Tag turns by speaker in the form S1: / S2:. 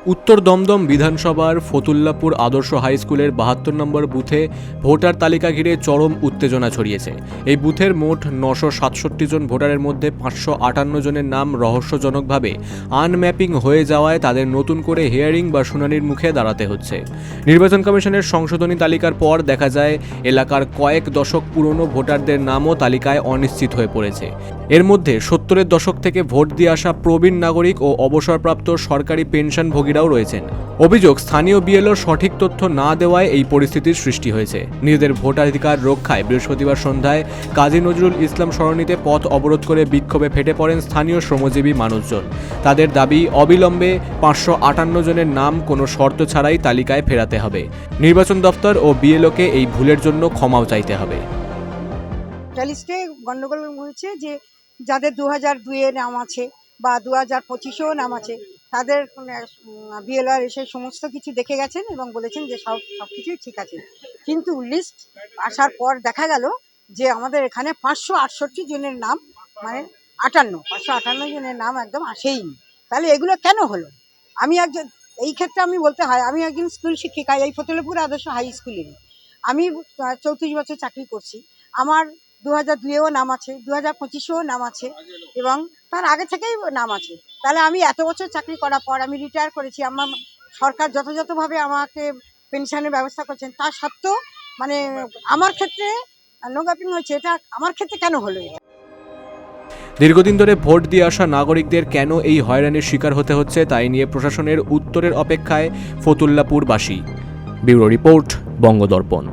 S1: উত্তর দমদম বিধানসভার ফতুল্লাপুর আদর্শ হাই স্কুলের ৭২ নম্বর বুথে ভোটার তালিকা ঘিরে চরম উত্তেজনা ছড়িয়েছে। এই বুথের মোট ৯৬৭ জন ভোটারের মধ্যে ৫৫৮ জনের নাম রহস্যজনকভাবে আনম্যাপিং হয়ে যাওয়ায় তাদের নতুন করে হিয়ারিং বা শুনানির মুখে দাঁড়াতে হচ্ছে। নির্বাচন কমিশনের সংশোধনী তালিকার পর দেখা যায় এলাকার কয়েক দশক পুরনো ভোটারদের নামও তালিকায় অনিশ্চিত হয়ে পড়েছে। এর মধ্যে ৭০-এর দশক থেকে ভোট দিয়ে আসা প্রবীণ নাগরিক ও অবসরপ্রাপ্ত সরকারি পেনশনভোগীরাও রয়েছেন। অভিযোগ, স্থানীয় বিএলও সঠিক তথ্য না দেওয়ায় এই পরিস্থিতির সৃষ্টি হয়েছে। নিজেদের ভোটাধিকার রক্ষায় বৃহস্পতিবার সন্ধ্যায় কাজী নজরুল ইসলাম সরণিতে পথ অবরোধ করে বিক্ষোভে ফেটে পড়েন স্থানীয় শ্রমজীবী মানুষজন। তাদের দাবি, অবিলম্বে ৫৫৮ জনের নাম কোনো শর্ত ছাড়াই তালিকায় ফেরাতে হবে। নির্বাচন দপ্তর ও বিএলওকে এই ভুলের জন্য ক্ষমাও চাইতে হবে।
S2: লিস্টে গন্ডগোল হয়েছে যে যাদের ২০০২-এ নাম আছে বা ২০২৫-এও নাম আছে, তাদের বিএলআর এসে সমস্ত কিছু দেখে গেছেন এবং বলেছেন যে সব কিছুই ঠিক আছে। কিন্তু লিস্ট আসার পর দেখা গেল যে আমাদের এখানে ৫৬৮ জনের নাম, মানে ৫৫৮ জনের নাম একদম আসেইনি। তাহলে এগুলো কেন হলো? এই ক্ষেত্রে আমি বলতে হয়, আমি একজন স্কুল শিক্ষিকা, এই ফতুল্লাপুর আদর্শ হাই স্কুলেরই। আমি ৩৪ বছর চাকরি করছি। আমার ২০০২-এও নাম আছে, ২০২৫-এও নাম আছে এবং তার আগে থেকেই নাম আছে। তাহলে আমি এত বছর চাকরি করার পর আমি রিটায়ার করেছি, আমার সরকার যথাযথভাবে আমাকে পেনশনের ব্যবস্থা করছেন, তা সত্ত্বেও মানে আমার ক্ষেত্রে নো ম্যাপিং হয়েছে। এটা আমার ক্ষেত্রে কেন হলো? এটা
S1: দীর্ঘদিন ধরে ভোট দিয়ে আসা নাগরিকদের কেন এই হয়রানির শিকার হতে হচ্ছে তাই নিয়ে প্রশাসনের উত্তরের অপেক্ষায় ফতুল্লাপুরবাসী। Bureau report, বঙ্গদর্পণ।